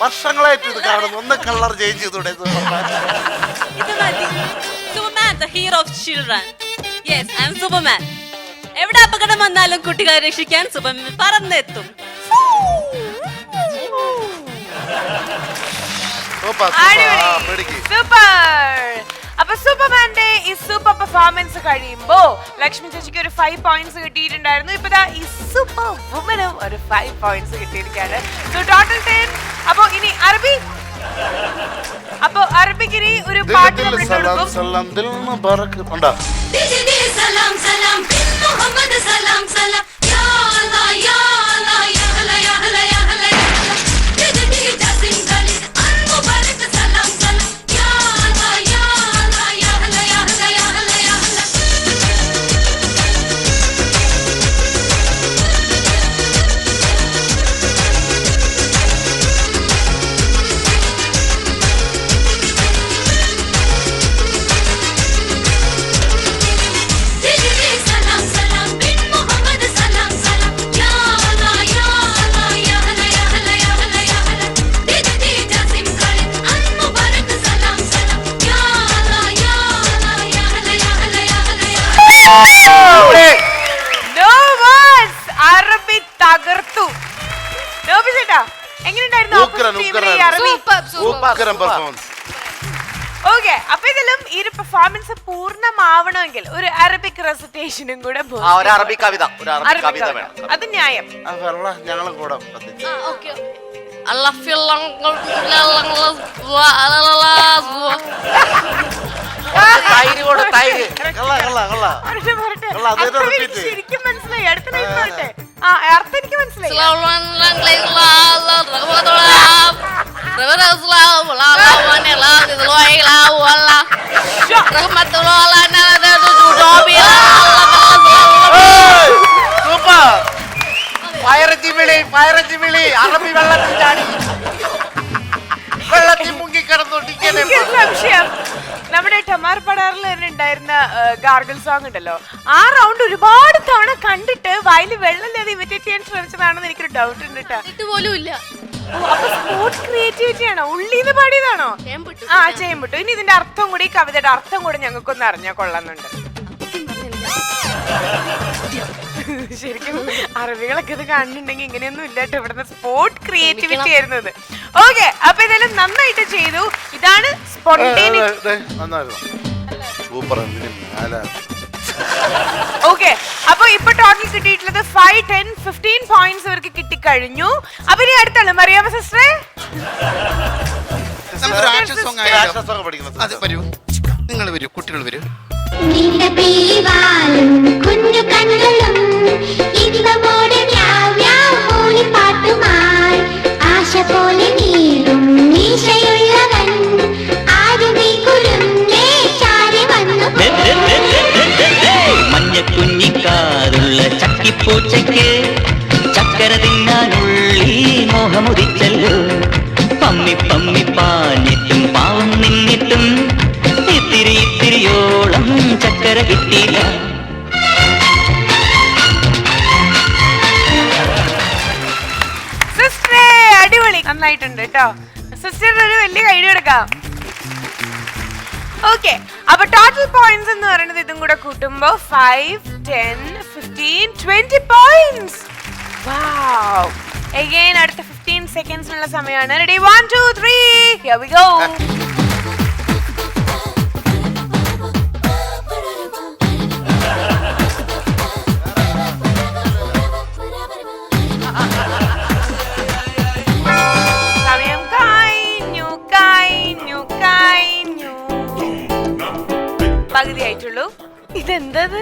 വർഷങ്ങളായിട്ട് ഇത് കാണുന്നു. ഒന്ന് കളർ ചേഞ്ച് ചെയ്തൂടെ സൂപ്പർമാൻ? ഇത് മതി. Superman, the hero of children. Yes, I am Superman. എവിടെ അപകടം വന്നാലും കുട്ടികളെ രക്ഷിക്കാൻ സൂപ്പർമാൻ പറന്നെത്തും. സൂപ്പർ. അപ്പൊ സൂപ്പർമാന്റെ ഈ സൂപ്പർ പെർഫോമൻസ് കഴിയുമ്പോ ലക്ഷ്മി ചേച്ചിക്ക് ഒരു 5 പോയിന്റ്സ് കിട്ടിയിട്ടുണ്ടായിരുന്നു. ഇപ്പൊ ഈ സൂപ്പർ വുമനും ഒരു 5 പോയിന്റ്സ് കിട്ടിയിരിക്കുകയാണ്. So total 10. അപ്പൊ ഇനി അറബി. അപ്പൊ അറബിക്ക് ഇനി ഒരു പാട്ട് നമ്മൾ ഇട്ടുകൊടുക്കും. അറബി തകർത്തു. ചേട്ടാ എങ്ങനെയുണ്ടായിരുന്നു? ഓക്കെ, അപ്പൊ ഇതിലും ഈ ഒരു പെർഫോമൻസ് പൂർണ്ണമാവണമെങ്കിൽ ഒരു അറബിക് റെസിറ്റേഷനും കൂടെ അറബിക് കവിത, അത് ന്യായം. Allah filang തൈര് കൊടു തൈര്. ശരിക്കും മനസ്സിലായി. അടുത്ത ലൈൻ പറയട്ടെ. ആ അർത്ഥം എനിക്ക് മനസ്സിലായി. സൂപ്പർ. ഫയറച്ചി വിളി അറബി വെള്ളത്തിൽ ചാടി വെള്ളത്തിൽ മുങ്ങിക്കിടന്നോണ്ടിരിക്കണേ. എനിക്കൊരു സംശയം. നമ്മുടെ ടമാർ പടാറിൽ തന്നെ ഉണ്ടായിരുന്ന ഗാർഗിൾ സോങ് ഉണ്ടല്ലോ, ആ റൗണ്ട് ഒരുപാട് തവണ കണ്ടിട്ട് വായിൽ വെള്ളമില്ലാതെ ഇമിറ്റേറ്റ് ചെയ്യാൻ ശ്രമിച്ചതാണെന്ന് എനിക്കൊരു ഡൗട്ട് ഉണ്ട് കേട്ടോ. ഇതുപോലും ഇല്ല. അപ്പൊ സ്പോർട്സ് ക്രിയേറ്റിവിറ്റി ആണോ? ഉള്ളിന്ന് പാടിയതാണോ? ആ ചെയ്യുമ്പോ. ഇനി ഇതിന്റെ അർത്ഥം കൂടി, കവിതയുടെ അർത്ഥം കൂടി ഞങ്ങൾക്കൊന്ന് അറിഞ്ഞാൽ കൊള്ളുന്നുണ്ട്. ശരിക്കും അറബികളൊക്കെ ഇത് കാണുന്നുണ്ടെങ്കിൽ ഇങ്ങനെയൊന്നും ഇല്ല കേട്ടോ. ഇവിടുന്ന് സ്പോർട്സ് ക്രിയേറ്റിവിറ്റി ആയിരുന്നത്. ഓക്കെ, അപ്പൊ ഇതെല്ലാം നന്നായിട്ട് ചെയ്തു. ഇതാണ് സ്പോണ്ടേനിയസ്. സൂപ്പർ. ഓക്കെ, അപ്പൊ ഇപ്പൊ ടോട്ടൽ കിട്ടിയിട്ടുള്ളത് 5, 10, 15 പോയിന്റ്സ് ഇവർക്ക് കിട്ടിക്കഴിഞ്ഞു. അപ്പൊ ഇനി അടുത്താണ് മറിയാമ്മ സിസ്റ്ററെ. നിങ്ങൾ വരൂ, കുട്ടികൾ വരൂ. കുഞ്ഞു കണ്ണുകളും ഇമ്പമോടെ പാട്ടുമായി ആശ പോലെ നീളും മീശയുള്ളവൻ ആരുമീ കുരുന്നേ ചാരി വന്നു. മഞ്ഞക്കുഞ്ഞിക്കാറുള്ള ചക്കിപ്പൂച്ചയ്ക്ക് ചക്കര തിന്നാനുള്ളി മോഹമുദിച്ചല്ലോ. പമ്മി പമ്മി പാഞ്ഞിട്ടും പാവം നിന്നിട്ടും ഇത്തിരിയോളം ചക്കര കിട്ടിയില്ല. സിസ്റ്ററെ അടിപൊളി, നന്നായിട്ടുണ്ട് കേട്ടോ. സിസ്റ്ററിന് ഒരു വലിയ കൈഡി എടുക്കാം. ഓക്കെ, അപ്പൊ ടോട്ടൽ പോയിന്റ്സ് എന്ന് പറയുന്നത് ഇതും കൂടെ കൂട്ടുമ്പോ 5, 10, 15, 20 പോയിന്റ്സ്. വാവ്. അഗൈൻ അടുത്ത 15 സെക്കൻഡ്സിനുള്ള സമയമാണ്. റെഡി? 1, 2, 3 here we go. സമയം കഴിഞ്ഞു. പകുതി ആയിട്ടുള്ളൂ. ഇതെന്തത്?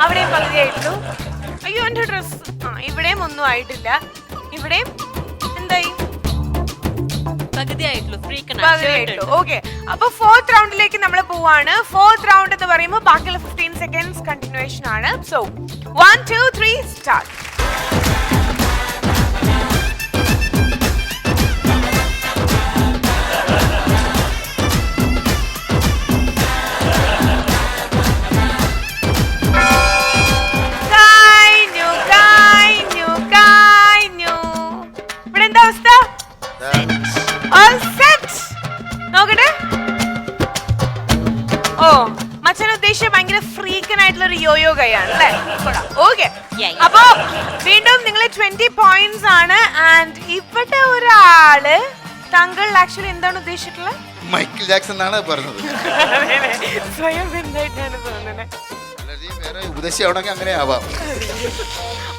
അവിടെയും പകുതി ആയിട്ടുള്ളൂ. അയ്യോ എന്റെ ഡ്രസ്. ആ ഇവിടെയും ഒന്നും ആയിട്ടില്ല. ഇവിടെയും എന്തായി? പകുതി ആയിട്ടുള്ളൂ. ഓക്കെ, അപ്പൊ 4th റൗണ്ടിലേക്ക് നമ്മൾ പോവാണ്. 4th റൗണ്ട് എന്ന് പറയുമ്പോൾ ബാക്കിയുള്ള 15 സെക്കൻഡ്സ് കണ്ടിന്യൂവേഷൻ ആണ്. So 1, 2, 3 start. ഇവിടെ എന്താ അവസ്ഥ? നോക്കട്ടെ. ഓ, മച്ചാൻ ഉദ്ദേശിച്ച ഭയങ്കര ഫ്രീക്കൻ ആയിട്ടുള്ള ഒരു യോയോ കൈയാണ് അല്ലേ? ഓക്കെ, അപ്പൊ വീണ്ടും നിങ്ങൾ 20 പോയിന്റ്സ് ആണ്. ആൻഡ് ഇവിടെ ഒരാള് താങ്കൾ ആക്ച്വലി എന്താണ് ഉദ്ദേശിച്ചിട്ടുള്ളത്? മൈക്കിൾ ജാക്സൺ എന്നാണ് പറഞ്ഞത്. സ്വയം എന്തായിട്ടാണ് തോന്നുന്നത്? ഉപദേശിയാവണമെങ്കിൽ അങ്ങനെ ആവാം.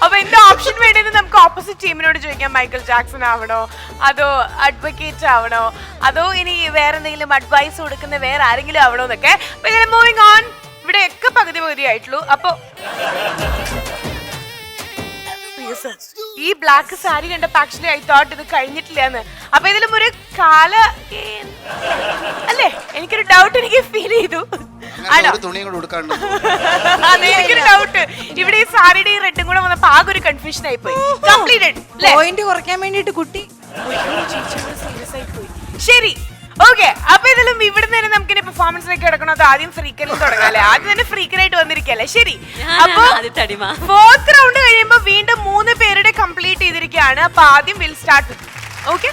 അപ്പൊ എന്താ ഓപ്ഷൻ വേണ്ടത്? നമുക്ക് ഓപ്പോസിറ്റ് ടീമിനോട് ചോദിക്കാം. മൈക്കിൾ ജാക്സൺ ആവണോ, അതോ അഡ്വക്കേറ്റ് ആവണോ, അതോ ഇനി വേറെ എന്തെങ്കിലും അഡ്വൈസ് കൊടുക്കുന്ന വേറെ ആരെങ്കിലും ആവണോ എന്നൊക്കെ. Moving on. ഇവിടെ ഒക്കെ പകുതി ആയിട്ടുള്ളൂ. അപ്പൊ ഈ ബ്ലാക്ക് സാരി കണ്ടപ്പോ ആക്ച്വലി ഐ തോട്ട് ഇത് കഴിഞ്ഞിട്ടില്ലാന്ന്. അപ്പൊ ഇതിലും ഒരു കാല അല്ലേ, എനിക്കൊരു ഡൗട്ട് എനിക്ക് ഫീൽ ചെയ്തു. അതെ, എനിക്കൊരു ഡൗട്ട്. ഇവിടെ ഈ സാരിയുടെ ഈ റെഡും കൂടെ വന്നപ്പോ ആകെ ഒരു കൺഫ്യൂഷൻ ആയി പോയി. കംപ്ലീറ്റഡ് പോയിന്റ് കുറയ്ക്കാൻ വേണ്ടിട്ട് കുട്ടി സീരിയസ് ആയി പോയി. ശരി, ഓക്കെ. അപ്പൊ ഇതിലും ഇവിടുന്ന് തന്നെ നമുക്ക് ഇനി പെർഫോമൻസിലേക്ക് കിടക്കണം. അത് ആദ്യം ഫ്രീക്കനിൽ തുടങ്ങാല്ലേ? ആദ്യം തന്നെ ഫ്രീക്കനായിട്ട് വന്നിരിക്കല്ലേ? ശരി, അപ്പൊ 4th റൗണ്ട് കഴിയുമ്പോ വീണ്ടും 3 പേരുടെ കംപ്ലീറ്റ് ചെയ്തിരിക്കുകയാണ്. അപ്പൊ ആദ്യം വിൽ സ്റ്റാർട്ട്. ഓക്കെ,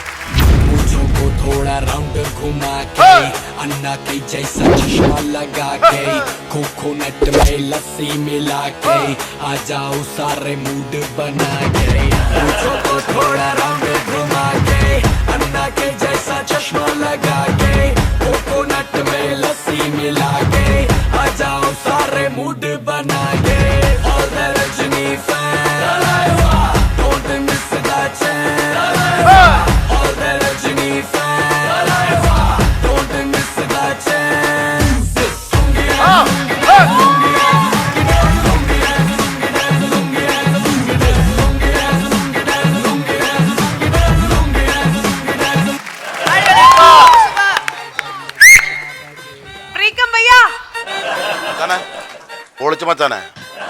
थोड़ा राउंड घुमा के अन्ना के जैसा चश्मा लगा के कोकोनट में लस्सी मिला के आ जाओ सारे मूड बना के मुझको तो थोड़ा राउंड घुमा के अन्ना के जैसा चश्मा लगा के कोकोनट में लस्सी मिला के आ जाओ सारे मूड बना के all the Rajini fans don't miss that chance മച്ചാനെ പൊളിച്ചു മച്ചാനെ.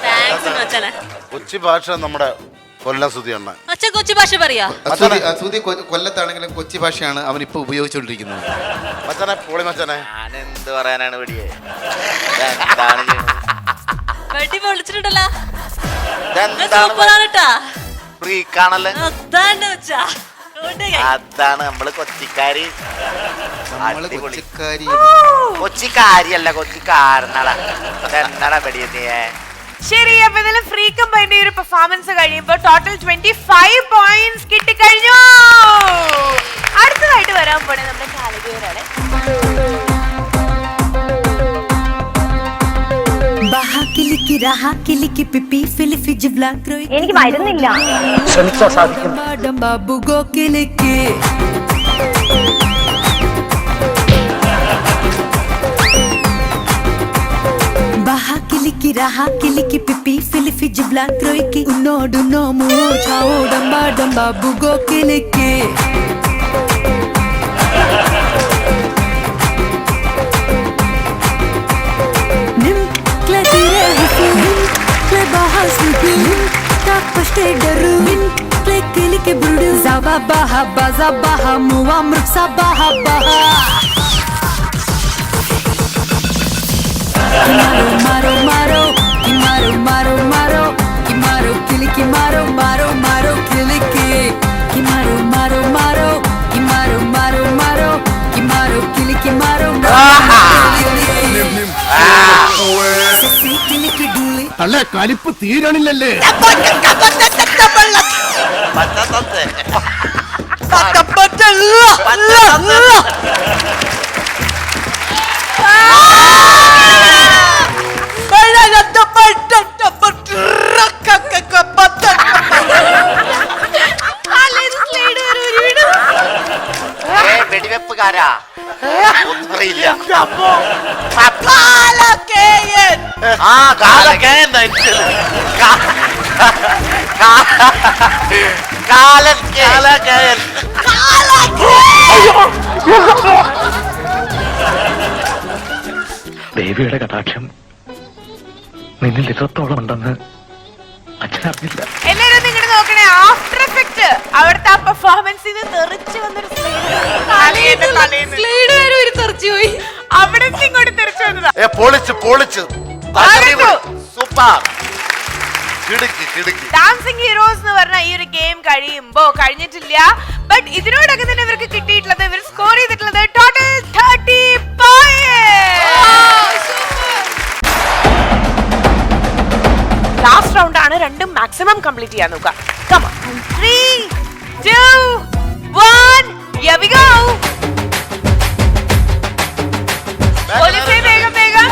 താങ്ക്സ് മച്ചാനെ. കൊച്ചി ഭാഷ നമ്മുടെ കൊല്ലം സുധിയാണ്. അച്ഛൻ കൊച്ചു ഭാഷ പറയാ. സുധി കൊല്ലത്താണെങ്കിലും കൊച്ചി ഭാഷയാണ് അവൻ ഇപ്പൊ ഉപയോഗിച്ചുകൊണ്ടിരിക്കുന്നത്. മച്ചാനെ പൊളി മച്ചാനെ. ഞാൻ എന്ത് പറയാനാണ് വെടിയെ? വെടി പൊളിച്ചിട്ടുണ്ടല്ലോ. ഫ്രീക്കാണല്ലേ. അതാണ് വെച്ചാ അതാണ് നമ്മള് കൊച്ചിക്കാരി. കൊച്ചിക്കാരി കൊച്ചിക്കാരിയല്ല കൊച്ചിക്കാരനടാ. എന്നടാ വെടിയെ? ശരി, അപ്പൊ ഇതിൽ ഫ്രീ കമ്പൈന്റെ ഒരു പെർഫോമൻസ് കഴിയുമ്പോ ടോട്ടൽ 25 പോയിന്റ്സ് കിട്ടിക്കഴിഞ്ഞു. അടുത്തതായിട്ട് വരാൻ പോണേ നമ്മുടെ കാലകേരാണ്. എനിക്ക് മരുന്നില്ല. ശ്രമിച്ചാ സാധിക്കും. रहा किलिकी पिपी फिलिफी जिबला क्रोइकी उन्नोडु नोमु छाओ डंबा डंबा बुगो किलिकी निम क्ले तीरे हुफू निम क्ले बाहर स्लूपी निम ताक पश्ते डरू निम क्ले किलिकी बुरुडू जाबा बाहा बाजा बाहा मुवा मृक्सा बाहा बाहा मारो मारो मारो मारो मारो मारो किलिकी मारो मारो मारो किलिकी मारो मारो मारो मारो मारो मारो मारो किलिकी मारो അല്ലേ കലിപ്പ് തീരണില്ലല്ലേ? വെടിവെപ്പുകാരാ ഒന്നും അറിയില്ല. ആ കാലൻ ദേവിയുടെ കടാക്ഷം നിന്നിൽ ഇത്രത്തോളം ഉണ്ടെന്ന് അച്ഛനറിയില്ല. എല്ലാരും നിങ്ങടെ നോക്കണേ, ആഫ്റ്റർ എഫക്റ്റ് അവിടുത്തെ ആ പെർഫോമൻസിൽ നിന്ന് തെറിച്ചു വന്നൊരു അവിടെ ഇങ്ങോട്ട് തെറിച്ചു വന്നതാ. പൊളിച്ച് സൂപ്പർ. ഡാൻസിങ് ഹീറോസ് എന്ന് പറഞ്ഞ ഈ ഒരു ഗെയിം കഴിയുമ്പോ കഴിഞ്ഞിട്ടില്ല. ബട്ട് ഇതിനോടൊക്കെ തന്നെ ഇവർക്ക് കിട്ടിയിട്ടുള്ളത്, ഇവർ സ്കോർ ചെയ്തിട്ടുള്ളത് ടോട്ടൽ 30 ലാസ്റ്റ് റൗണ്ട് ആണ്. രണ്ടും മാക്സിമം കംപ്ലീറ്റ് ചെയ്യാൻ നോക്കുക. Come on. 3, 2, 1, here we go. പോലീസേ വേഗം വേഗം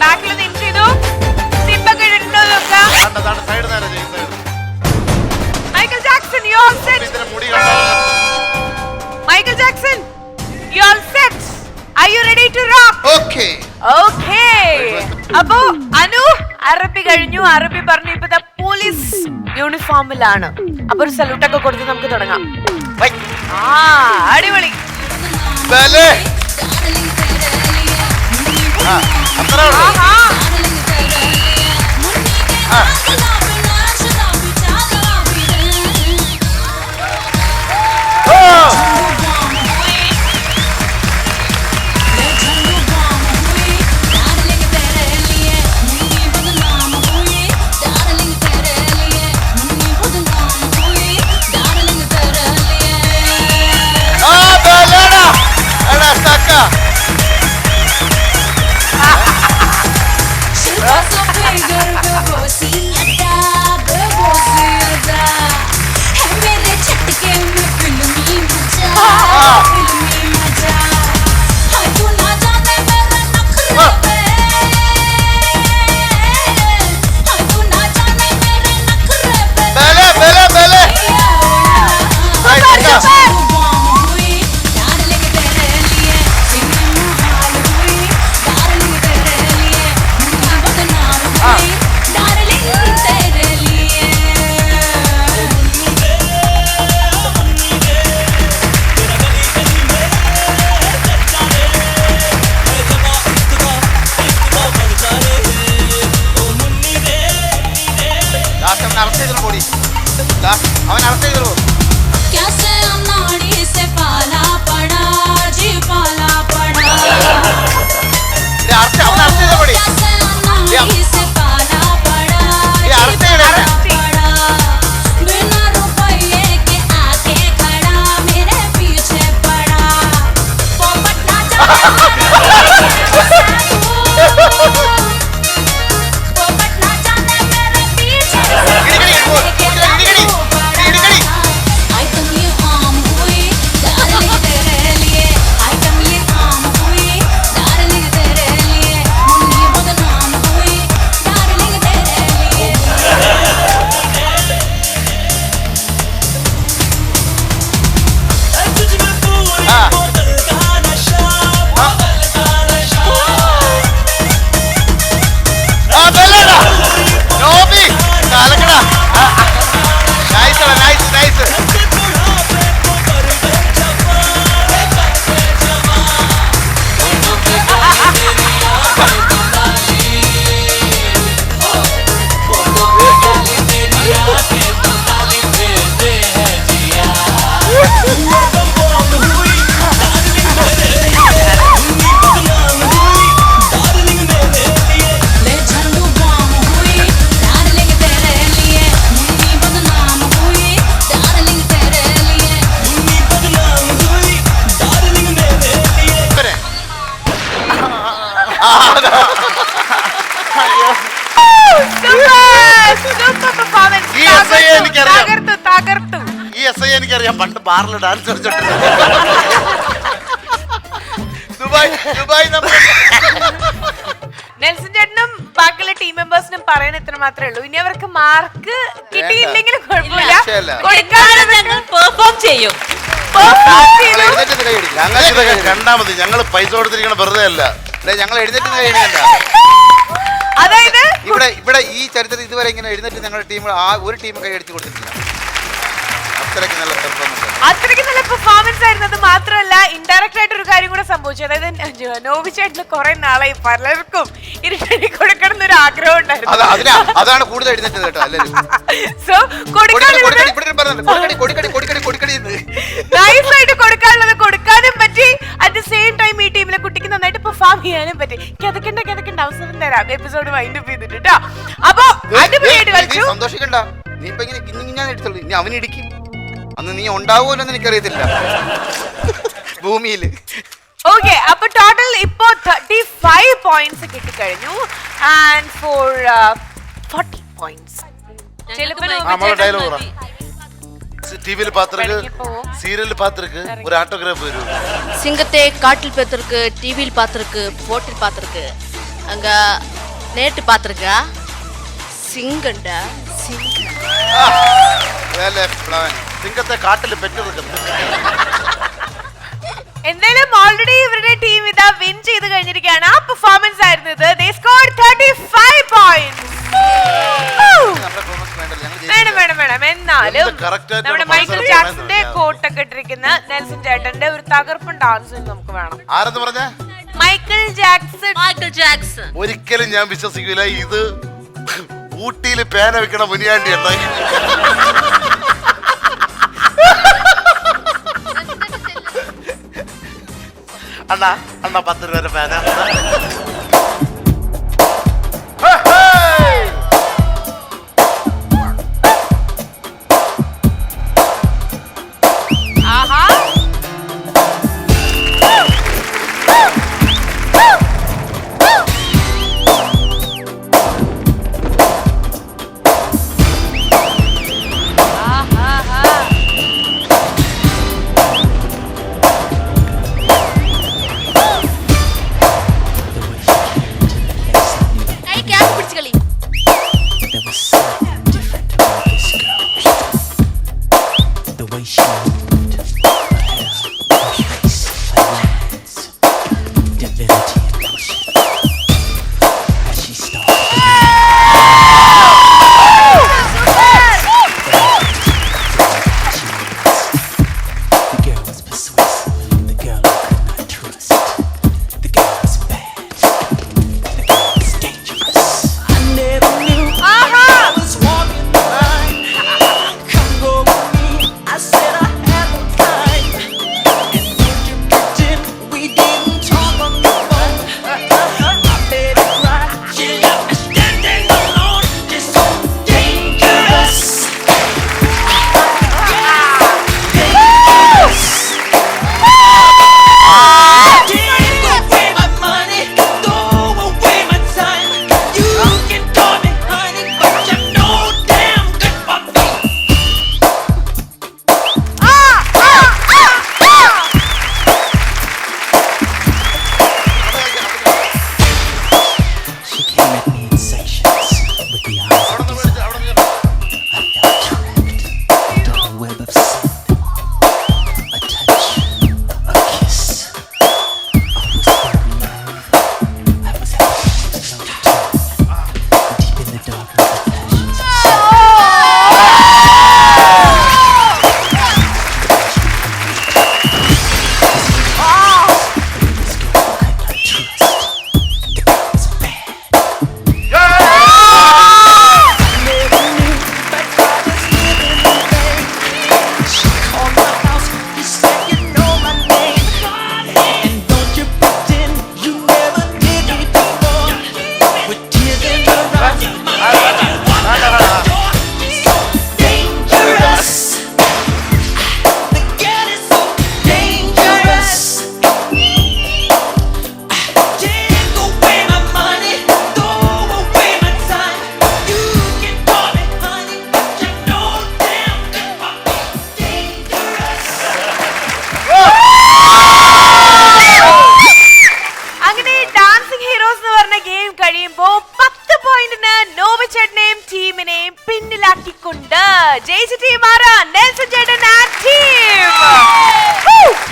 ബാക്കിൽ നിന്ന് ചെയ്തു. സിമ്പൊക്കെ ഇടുന്നുണ്ടോ നോക്കാം. Michael Jackson, you all set. Michael Jackson, you all set. Are you ready to rock? Okay. Okay. അപ്പോ അനു അറബി കഴിഞ്ഞു. അറബി പറഞ്ഞു ഇപ്പൊ പോലീസ് യൂണിഫോമിലാണ്. അപ്പൊ ഒരു സല്യൂട്ട് ഒക്കെ കൊടുത്ത് നമുക്ക് തുടങ്ങാം. അടിപൊളി. ഈ SI എനിക്കറിയാം. ഈ SI എനിക്കറിയാം, പണ്ട് ബാറിൽ ഡാൻസ് കളിച്ചിട്ടുണ്ട്. ദുബായ് നെൽസൺ ചേട്ടനും ബാക്കിയുള്ള ടീം മെമ്പേഴ്സിനും പറയാൻ ഇത്ര മാത്രമേ ഉള്ളൂ. ഇനി അവർക്ക് മാർക്ക് കിട്ടിയില്ലെങ്കിലും കുഴപ്പമില്ല, പെർഫോം ചെയ്യും. ഞങ്ങൾക്ക് കണ്ടാ മതി, ഞങ്ങൾ പൈസ കൊടുത്തിരിക്കണ വെറുതെ അല്ല. ഞങ്ങൾ എഴുന്നേറ്റ് കഴിയണില്ല. അതായത് ഇവിടെ ഈ ചരിത്രത്തിൽ ഇതുവരെ ഇങ്ങനെ എഴുന്നേറ്റ് ഞങ്ങളുടെ ടീം ഒരു ടീം കൈ അടിച്ചു കൊടുത്തിട്ടില്ല. അത്രയ്ക്ക് നല്ല പെർഫോമൻസ് ആയിരുന്നു. അത് മാത്രമല്ല, ഇൻഡയറക്റ്റ് ആയിട്ട് ഒരു കാര്യം കൂടെ സംഭവിച്ചു. അതായത് നോബി ചേട്ടന് കുറെ നാളായി പലർക്കും ഇരുട്ടടി കൊടുക്കണം എന്നൊരു ആഗ്രഹം ഉണ്ടായിരുന്നു. അതാണ് കൂടുതൽ എഴുന്നേറ്റത് കേട്ടോ. സോ നൈസായിട്ട് കൊടുക്കാനുള്ളത് കൊടുക്കാനും പറ്റി. അറ്റ് ദ സെയിം ടൈം ഈ ടീമിലെ കുട്ടിക്ക് നന്നായിട്ട് പെർഫോം ചെയ്യാനും പറ്റി. കിതക്കണ്ട അവസരം തരാം എപ്പിസോഡ് വൈൻഡ് അപ്പ് ചെയ്തിട്ട് കേട്ടോ. അപ്പൊ അടിപൊളിയായിട്ട് കളിച്ചു. സന്തോഷിക്കണ്ട, നീ ഇപ്പൊ ഇങ്ങനെ എടുത്തുള്ളൂ. ഇനി അവനിടിക്കും. അന്ന് നീ ഉണ്ടാവുമല്ലോ എനിക്കറിയത്തില്ല ഭൂമിയില്. ഓക്കെ, അപ്പൊ ടോട്ടൽ ഇപ്പോ 35 പോയിന്റ്സ് കിട്ടിക്കഴിഞ്ഞു. ആൻഡ് ഫോർ 40 പോയിന്റ്സ് டிவில பாத்துருக்கு, சீரியல் பாத்துருக்கு, ஒரு ஆட்டோகிராஃப் வரும். சிங்கத்தை காட்டில் பார்த்துருக்கு, டிவியில் பார்த்துருக்கு, போட்டில் பார்த்துருக்கு, அங்க நேட்டு பார்த்துருக்கா. சிங்கண்டா സിംഗത്തെ കാട്ടിൽ പെറ്റിരിക്കുന്നു. എന്തായാലും ഓൾറെഡി ഇവരുടെ ടീം ഇതാ വിൻ ചെയ്ത് കഴിഞ്ഞിരിക്കുകയാണ്. ആ പെർഫോമൻസ് ആയിരുന്നു ഇത്. They scored 35 points. വേണം. എന്നാലും നമ്മുടെ മൈക്കിൾ ജാക്സന്റെ കോട്ടൊക്കെ ഇട്ടിരിക്കുന്ന നെൽസൺ ചേട്ടന്റെ ഒരു തകർപ്പൻ ഡാൻസ് നമുക്ക് വേണം. ആരെന്ന് പറഞ്ഞ? Michael Jackson. ഒരിക്കലും ഞാൻ വിശ്വസിക്കില്ല ഇത് ഊട്ടിയിൽ പേന വെക്കണ മുനിയാണ്ടി എന്നായി. അണ്ണാ 10 രൂപ പേന. ഗെയിം കഴിയുമ്പോ 10 പോയിന്റിന് നോബിച്ചേട്ടനെയും ടീമിനെയും പിന്നിലാക്കിക്കൊണ്ട് ജയിച്ച ടീം ആരാ? നെൽസൺ ചേട്ടൻ ആൻഡ് ടീം.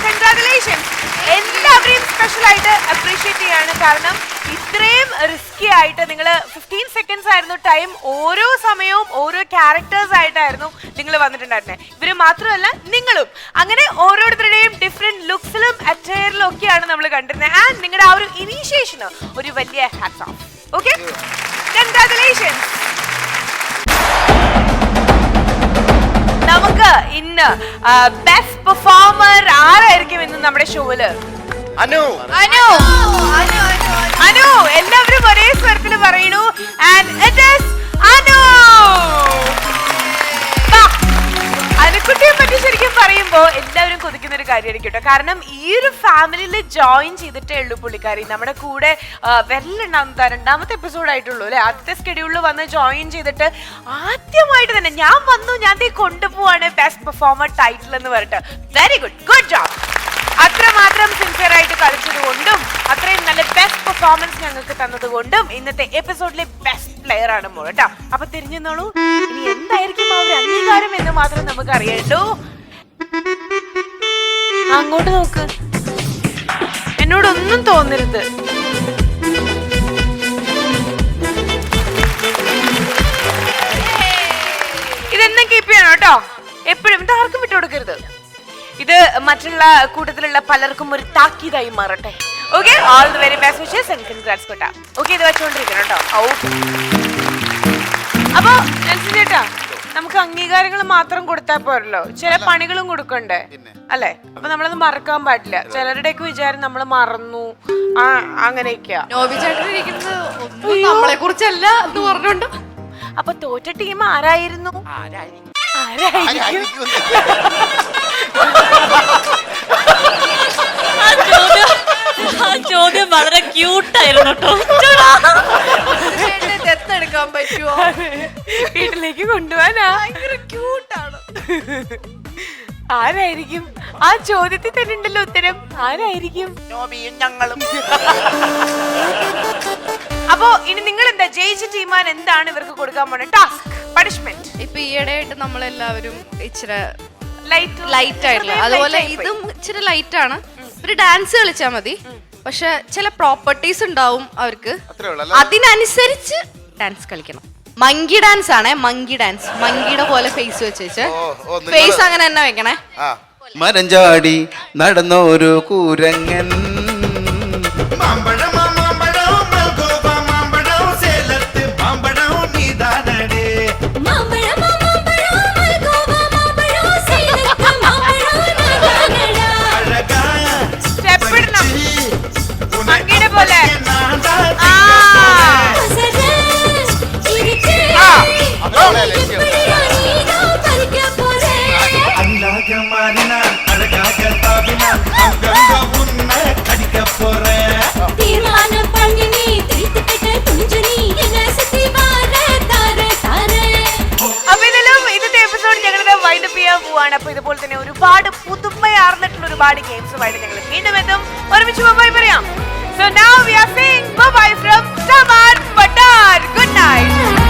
കൺഗ്രാറ്റുലേഷൻസ്. എല്ലാവരെയും സ്പെഷ്യൽ ആയിട്ട് അപ്രീഷിയേറ്റ് ചെയ്യാണ്. കാരണം ഇത്രയും റിസ്കി ആയിട്ട് നിങ്ങൾ 15 സെക്കൻഡ്സ് ആയിരുന്നു ടൈം. ഓരോ സമയവും ഓരോ ക്യാരക്ടേഴ്സ് ആയിട്ടായിരുന്നു നിങ്ങൾ വന്നിട്ടുണ്ടായിരുന്നത്. ഇവര് മാത്രമല്ല നിങ്ങളും. അങ്ങനെ ഓരോരുത്തരുടെയും ഡിഫറെന്റ് ലുക്സിലും അറ്റയറിലും ഒക്കെയാണ് നമ്മൾ കണ്ടിരുന്നത്. ആൻഡ് നിങ്ങളുടെ ആ ഒരു ഇനീഷ്യേഷന് ഒരു വലിയ ഹാറ്റ്സ് ഓഫ്. Okay, congratulations. നമുക്ക് ഇന്ന് ബെസ്റ്റ് പെർഫോമർ ആരായിരിക്കും ഇന്ന് നമ്മുടെ ഷോയില്? അനു. അനു. അനു. എല്ലാവരും ഒരേ സ്വരത്തിൽ പറയണു. And it is Anu. അനുക്കുട്ടിയെ പറ്റി ശരിക്കും പറയുമ്പോ എല്ലാവരും കൊതിക്കുന്ന ഒരു കാര്യമായിരിക്കും കേട്ടോ. കാരണം ഈ ഒരു ഫാമിലിയിൽ ജോയിൻ ചെയ്തിട്ടേ ഉള്ളൂ പുള്ളിക്കാരി. നമ്മുടെ കൂടെ രണ്ടാമത്തെ എപ്പിസോഡ് ആയിട്ടുള്ളൂ അല്ലെ? ആദ്യത്തെ സ്കെഡ്യൂളിൽ വന്ന് ജോയിൻ ചെയ്തിട്ട് ആദ്യമായിട്ട് തന്നെ ഞാൻ വന്നു, ഞാൻ കൊണ്ടുപോവാണ് ബെസ്റ്റ് പെർഫോമർ ടൈറ്റിൽ എന്ന് പറഞ്ഞിട്ട്. Very good, good job. അത്രമാത്രം സിൻസിയർ ആയിട്ട് കളിച്ചതുകൊണ്ടും അത്രയും നല്ല ബെസ്റ്റ് പെർഫോമൻസ് ഞങ്ങൾക്ക് തന്നതുകൊണ്ടും ഇന്നത്തെ എപ്പിസോഡിലെ ബെസ്റ്റ് പ്ലെയർ ആണ് മോൾ കേട്ടോ. അപ്പൊ തിരിഞ്ഞെന്നോളൂ, ഇനി എന്തായിരിക്കും ആ ഒരു അംഗീകാരം എന്ന് മാത്രം നമുക്ക് അറിയണ്ടോ. അങ്ങോട്ട് നോക്ക്, എന്നോടൊന്നും തോന്നരുത്. ഇതെന്നും കീപ്പ് ചെയ്യണം കേട്ടോ. എപ്പോഴും ഇത് ആർക്കും വിട്ടുകൊടുക്കരുത്. ഇത് മറ്റുള്ള കൂട്ടത്തിലുള്ള പലർക്കും ഒരു താക്കീതായി മാറട്ടെ. Okay, all the very best wishes and congrats കേട്ടോ. ഓക്കെ, ഇത് വെച്ചോണ്ടിരിക്കണം കേട്ടോ. അപ്പൊ നെൽസൺ ചേട്ടാ, നമുക്ക് അംഗീകാരങ്ങൾ മാത്രം കൊടുത്താൽ പോരല്ലോ, ചില പണികളും കൊടുക്കണ്ടേ അല്ലെ? അപ്പൊ നമ്മളത് മറക്കാൻ പാടില്ല. ചിലരുടെയൊക്കെ വിചാരം നമ്മൾ മറന്നു അങ്ങനെയൊക്കെയാ. നമ്മളെ കുറിച്ചല്ല എന്ന് പറഞ്ഞോണ്ട്. അപ്പൊ തോറ്റ ടീം ആരായിരുന്നു? ആ ചോദ്യം വളരെ ക്യൂട്ടായിരുന്നു കേട്ടോ. ദത്തെടുക്കാൻ പറ്റുമോ? വീട്ടിലേക്ക് കൊണ്ടുപോവാനാ? ഭയങ്കര ക്യൂട്ടാണ്. ആരായിരിക്കും? ആ ചോദ്യത്തിൽ തന്നെ ഉണ്ടല്ലോ ഉത്തരം. ആരായിരിക്കും? ഞങ്ങളും. അപ്പൊ ഇനി നിങ്ങൾ എന്താ ജയിച്ച ടീമാൻ എന്താണ് ഇവർക്ക് കൊടുക്കാൻ പോണ ടാസ്ക്, പണിഷ്മെന്റ്? ഇപ്പൊ ഈയിടെയായിട്ട് നമ്മളെല്ലാവരും ഇച്ചിരി ലൈറ്റ് ആയിട്ടുള്ള, അതുപോലെ ഇതും ഇച്ചിരി ലൈറ്റ് ആണ്. ഒരു ഡാൻസ് കളിച്ചാൽ മതി, പക്ഷെ ചില പ്രോപ്പർട്ടീസ് ഉണ്ടാവും അവർക്ക്. അതിനനുസരിച്ച് ഡാൻസ് കളിക്കണം. മങ്കി ഡാൻസ് ആണേ, മങ്കി ഡാൻസ്. മങ്കിയുടെ പോലെ ഫേസ് വെച്ച് ഫേസ് അങ്ങനെ തന്നെ വെക്കണേ. മരഞ്ചാടി നടന്നൊരു കൂരങ്ങൻ അപ്പൊ ഇതുപോലെ തന്നെ ഒരുപാട് പുതുമയാർന്നിട്ടുള്ള ഒരുപാട് ഗെയിംസുമായിട്ട് ഞങ്ങൾ വീണ്ടും എത്തും. ഒരുമിച്ച് ബൈ പറയാം. So now we are saying bye bye from Samar Patar. Good night.